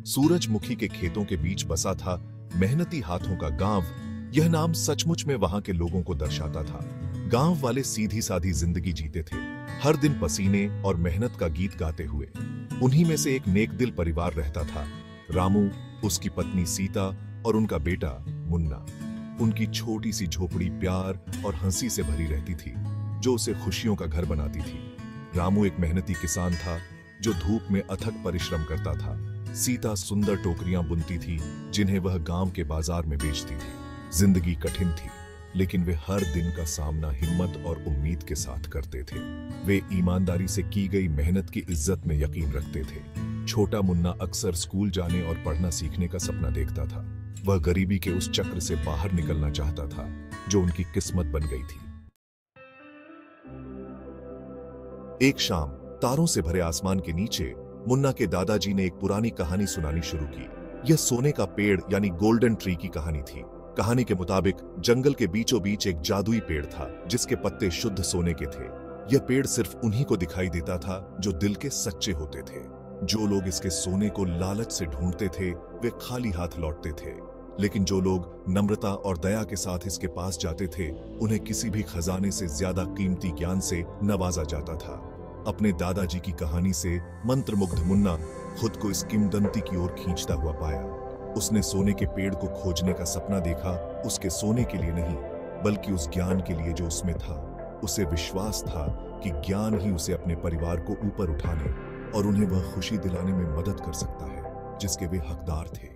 सूरजमुखी के खेतों के बीच बसा था मेहनती हाथों का गांव। यह नाम सचमुच में वहां के लोगों को दर्शाता था। गांव वाले सीधी सादी जिंदगी जीते थे, हर दिन पसीने और मेहनत का गीत गाते हुए। उन्हीं में से एक नेक दिल परिवार रहता था, रामू, उसकी पत्नी सीता और उनका बेटा मुन्ना। उनकी छोटी सी झोपड़ी प्यार और हंसी से भरी रहती थी, जो उसे खुशियों का घर बनाती थी। रामू एक मेहनती किसान था जो धूप में अथक परिश्रम करता था। सीता सुंदर टोकरियां बुनती थी जिन्हें वह गांव के बाजार में बेचती थी। जिंदगी कठिन थी, लेकिन वे हर दिन का सामना हिम्मत और उम्मीद के साथ करते थे। वे ईमानदारी से की गई मेहनत की इज्जत में यकीन रखते थे। छोटा मुन्ना अक्सर स्कूल जाने और पढ़ना सीखने का सपना देखता था। वह गरीबी के उस चक्र से बाहर निकलना चाहता था जो उनकी किस्मत बन गई थी। एक शाम तारों से भरे आसमान के नीचे मुन्ना के दादाजी ने एक पुरानी कहानी सुनानी शुरू की। यह सोने का पेड़ यानी गोल्डन ट्री की कहानी थी। कहानी के मुताबिक जंगल के बीचों बीच एक जादुई पेड़ था जिसके पत्ते शुद्ध सोने के थे। यह पेड़ सिर्फ उन्हीं को दिखाई देता था जो दिल के सच्चे होते थे। जो लोग इसके सोने को लालच से ढूंढते थे वे खाली हाथ लौटते थे, लेकिन जो लोग नम्रता और दया के साथ इसके पास जाते थे उन्हें किसी भी खजाने से ज्यादा कीमती ज्ञान से नवाजा जाता था। अपने दादाजी की कहानी से मंत्रमुग्ध मुन्ना खुद को इस किंवदंती की ओर खींचता हुआ पाया। उसने सोने के पेड़ को खोजने का सपना देखा, उसके सोने के लिए नहीं बल्कि उस ज्ञान के लिए जो उसमें था। उसे विश्वास था कि ज्ञान ही उसे अपने परिवार को ऊपर उठाने और उन्हें वह खुशी दिलाने में मदद कर सकता है जिसके वे हकदार थे।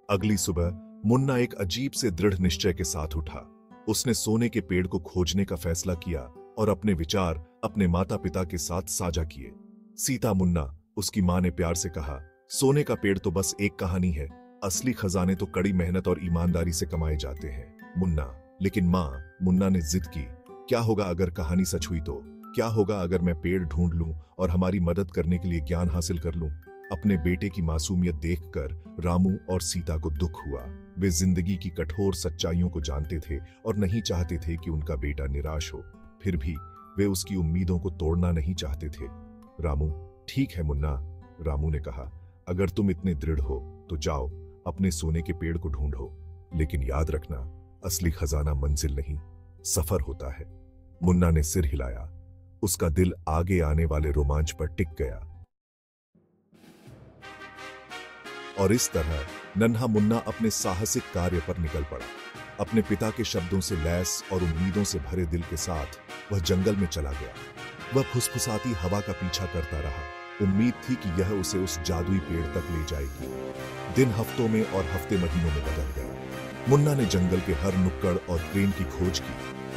अगली सुबह मुन्ना एक अजीब से दृढ़ निश्चय के साथ उठा। उसने सोने के पेड़ को खोजने का फैसला किया और अपने विचार अपने माता पिता के साथ साझा किए। सीता, मुन्ना, उसकी मां ने प्यार से कहा, सोने का पेड़ तो बस एक कहानी है, असली खजाने तो कड़ी मेहनत और ईमानदारी से कमाए जाते हैं। लेकिन मां, मुन्ना ने जिद की, क्या होगा अगर कहानी सच हुई तो? क्या होगा अगर मैं पेड़ ढूंढ लूं और हमारी मदद करने के लिए ज्ञान हासिल कर लूं? अपने बेटे की मासूमियत देखकर रामू और सीता को दुख हुआ। वे जिंदगी की कठोर सच्चाइयों को जानते थे और नहीं चाहते थे कि उनका बेटा निराश हो। फिर भी वे उसकी उम्मीदों को तोड़ना नहीं चाहते थे। रामू, ठीक है मुन्ना, रामू ने कहा, अगर तुम इतने दृढ़ हो तो जाओ अपने सोने के पेड़ को ढूंढो, लेकिन याद रखना असली खजाना मंजिल नहीं सफर होता है। मुन्ना ने सिर हिलाया। उसका दिल आगे आने वाले रोमांच पर टिक गया। और इस तरह नन्हा मुन्ना अपने साहसिक कार्य पर निकल पड़ा। अपने पिता के शब्दों से लैस और उम्मीदों से भरे दिल के साथ वह जंगल में चला गया। वह फुसफुसाती हवा का पीछा करता रहा। उम्मीद थी कि यह उसे उस जादुई पेड़ तक ले जाएगी। दिन हफ्तों में और हफ्ते महीनों में बदल गए। मुन्ना ने जंगल के हर नुक्कड़ और क्रेन की खोज की,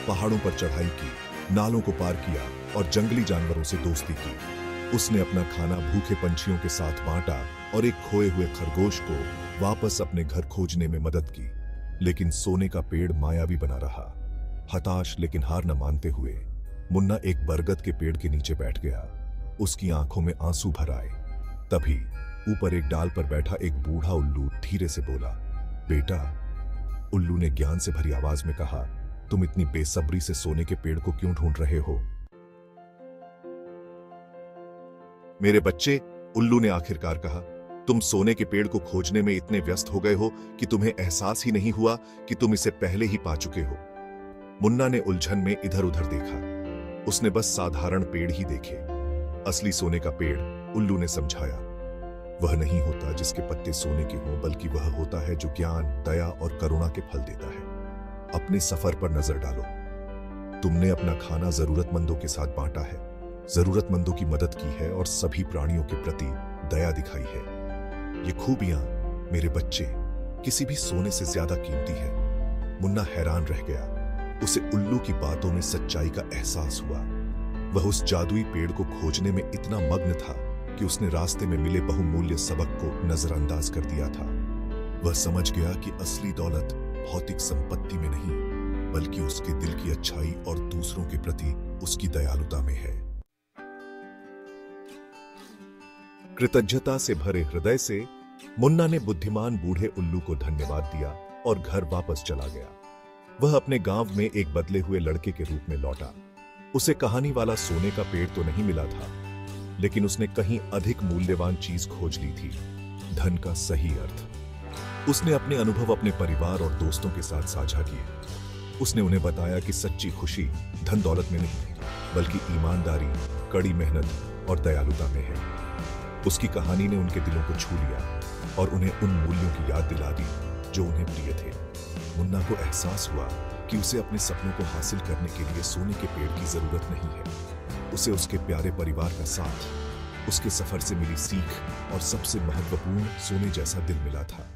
पहाड़ों पर चढ़ाई की, नालों को पार किया और जंगली जानवरों से दोस्ती की। उसने अपना खाना भूखे पंछियों के साथ बांटा और एक खोए हुए खरगोश को वापस अपने घर खोजने में मदद की। लेकिन सोने का पेड़ मायावी बना रहा। हताश लेकिन हार न मानते हुए मुन्ना एक बरगद के पेड़ के नीचे बैठ गया। उसकी आंखों में आंसू भर आए। तभी ऊपर एक डाल पर बैठा एक बूढ़ा उल्लू धीरे से बोला, बेटा। उल्लू ने ज्ञान से भरी आवाज में कहा, तुम इतनी बेसब्री से सोने के पेड़ को क्यों ढूंढ रहे हो? मेरे बच्चे, उल्लू ने आखिरकार कहा, तुम सोने के पेड़ को खोजने में इतने व्यस्त हो गए हो कि तुम्हें एहसास ही नहीं हुआ कि तुम इसे पहले ही पा चुके हो। मुन्ना ने उलझन में इधर उधर देखा। उसने बस साधारण पेड़ ही देखे। असली सोने का पेड़, उल्लू ने समझाया, वह नहीं होता जिसके पत्ते सोने के हों, बल्कि वह होता है जो ज्ञान, दया और करुणा के फल देता है। अपने सफर पर नजर डालो। तुमने अपना खाना जरूरतमंदों के साथ बांटा है, जरूरतमंदों की मदद की है और सभी प्राणियों के प्रति दया दिखाई है। ये खूबियां, मेरे बच्चे, किसी भी सोने से ज्यादा कीमती है। मुन्ना हैरान रह गया। उसे उल्लू की बातों में सच्चाई का एहसास हुआ। वह उस जादुई पेड़ को खोजने में इतना मग्न था कि उसने रास्ते में मिले बहुमूल्य सबक को नजरअंदाज कर दिया था। वह समझ गया कि असली दौलत भौतिक संपत्ति में नहीं, बल्कि उसके दिल की अच्छाई और दूसरों के प्रति उसकी दयालुता में है। कृतज्ञता से भरे हृदय से मुन्ना ने बुद्धिमान बूढ़े उल्लू को धन्यवाद दिया और घर वापस चला गया। वह अपने गांव में एक बदले हुए लड़के के रूप में लौटा। उसे कहानी वाला सोने का पेड़ तो नहीं मिला था, लेकिन उसने कहीं अधिक मूल्यवान चीज खोज ली थी, धन का सही अर्थ। उसने अपने अनुभव अपने परिवार और दोस्तों के साथ साझा किए। उसने उन्हें बताया कि सच्ची खुशी धन दौलत में नहीं, बल्कि ईमानदारी, कड़ी मेहनत और दयालुता में है। उसकी कहानी ने उनके दिलों को छू लिया और उन्हें उन मूल्यों की याद दिला दी जो उन्हें प्रिय थे। मुन्ना को एहसास हुआ कि उसे अपने सपनों को हासिल करने के लिए सोने के पेड़ की जरूरत नहीं है। उसे उसके प्यारे परिवार का साथ, उसके सफर से मिली सीख और सबसे महत्वपूर्ण सोने जैसा दिल मिला था।